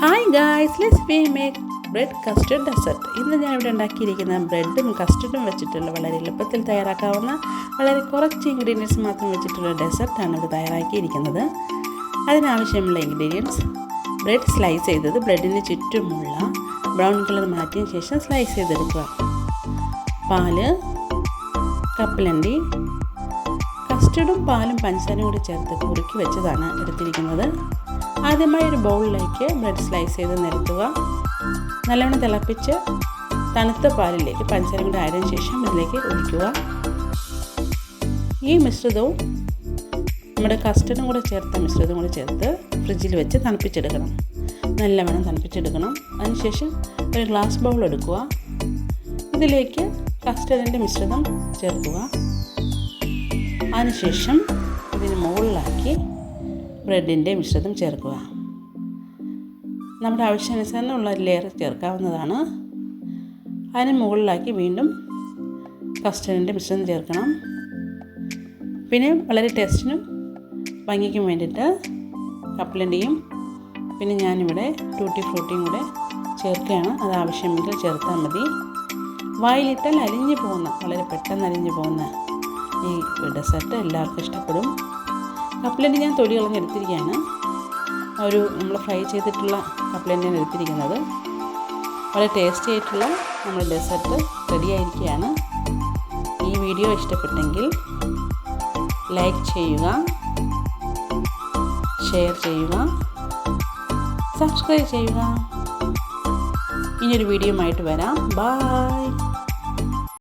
Hi guys, let's make bread custard dessert. ഇന്ന് ഞാൻ ഇവിടെ ഉണ്ടാക്കിയിരിക്കുന്ന ബ്രെഡും കസ്റ്റർഡും വെച്ചിട്ടുള്ള വളരെ എളുപ്പത്തിൽ തയ്യാറാക്കാവുന്ന വളരെ കുറച്ച് ഇൻഗ്രീഡിയൻസ് മാത്രം വെച്ചിട്ടുള്ള ഡെസേർട്ടാണ് ഇവിടെ തയ്യാറാക്കിയിരിക്കുന്നത്. അതിനാവശ്യമുള്ള ഇൻഗ്രീഡിയൻസ്: ബ്രെഡ് സ്ലൈസ് ചെയ്തത്, ബ്രെഡിന് ചുറ്റുമുള്ള ബ്രൗൺ കളർ മാറ്റിയ ശേഷം സ്ലൈസ് ചെയ്തെടുക്കുക. പാല്, കപ്പലണ്ടി, കസ്റ്റർഡും പാലും പഞ്ചസാരയും കൂടി ചേർത്ത് കുറുക്കി വെച്ചതാണ് എടുത്തിരിക്കുന്നത്. ആദ്യമായി ഒരു ബൗളിലേക്ക് ബ്രെഡ് സ്ലൈസ് ചെയ്ത് നിരത്തുക. നല്ലവണ്ണം തിളപ്പിച്ച് തണുത്ത പാലിലേക്ക് പഞ്ചസാര കൂടി ആയതിനു ശേഷം ഇതിലേക്ക് ഒഴിക്കുക. ഈ മിശ്രിതവും നമ്മുടെ കസ്റ്റർഡും കൂടെ ചേർത്ത മിശ്രിതവും കൂടെ ചേർത്ത് ഫ്രിഡ്ജിൽ വെച്ച് തണുപ്പിച്ചെടുക്കണം. നല്ലവണ്ണം തണുപ്പിച്ചെടുക്കണം. അതിനുശേഷം ഒരു ഗ്ലാസ് ബൗൾ എടുക്കുക. ഇതിലേക്ക് കസ്റ്റർഡിൻ്റെ മിശ്രിതം ചേർക്കുക. അതിനുശേഷം ഇതിന് മുകളിലാക്കി ബ്രെഡിൻ്റെ മിശ്രിതം ചേർക്കുക. നമ്മുടെ ആവശ്യാനുസരണമുള്ള ലെയർ ചേർക്കാവുന്നതാണ്. അതിന് മുകളിലാക്കി വീണ്ടും കസ്റ്റർഡിൻ്റെ മിശ്രിതം ചേർക്കണം. പിന്നെ വളരെ ടേസ്റ്റിനും ഭംഗിക്കും വേണ്ടിയിട്ട് കപ്പലണ്ടിയും പിന്നെ ഞാനിവിടെ ടൂട്ടി ഫ്രൂട്ടിയും കൂടെ ചേർക്കുകയാണ്. അത് ആവശ്യമെങ്കിൽ ചേർത്താൽ മതി. വായിലിട്ടാൽ അലിഞ്ഞു പോകുന്ന, വളരെ പെട്ടെന്ന് അലിഞ്ഞു പോകുന്ന ഈ ഡെസേർട്ട് എല്ലാവർക്കും ഇഷ്ടപ്പെടും. കപ്പലണ്ടി ഞാൻ തൊലി കളഞ്ഞ് എടുത്തിരിക്കുകയാണ്. നമ്മൾ ഫ്രൈ ചെയ്തിട്ടുള്ള കപ്പലണ്ടിയാണ് എടുത്തിരിക്കുന്നത്. വളരെ ടേസ്റ്റി ആയിട്ടുള്ള നമ്മുടെ ഡെസേർട്ട് റെഡി ആയിരിക്കുകയാണ്. ഈ വീഡിയോ ഇഷ്ടപ്പെട്ടെങ്കിൽ ലൈക്ക് ചെയ്യുക, ഷെയർ ചെയ്യുക, സബ്സ്ക്രൈബ് ചെയ്യുക. ഇനിയൊരു വീഡിയോയുമായിട്ട് വരാം. ബൈ.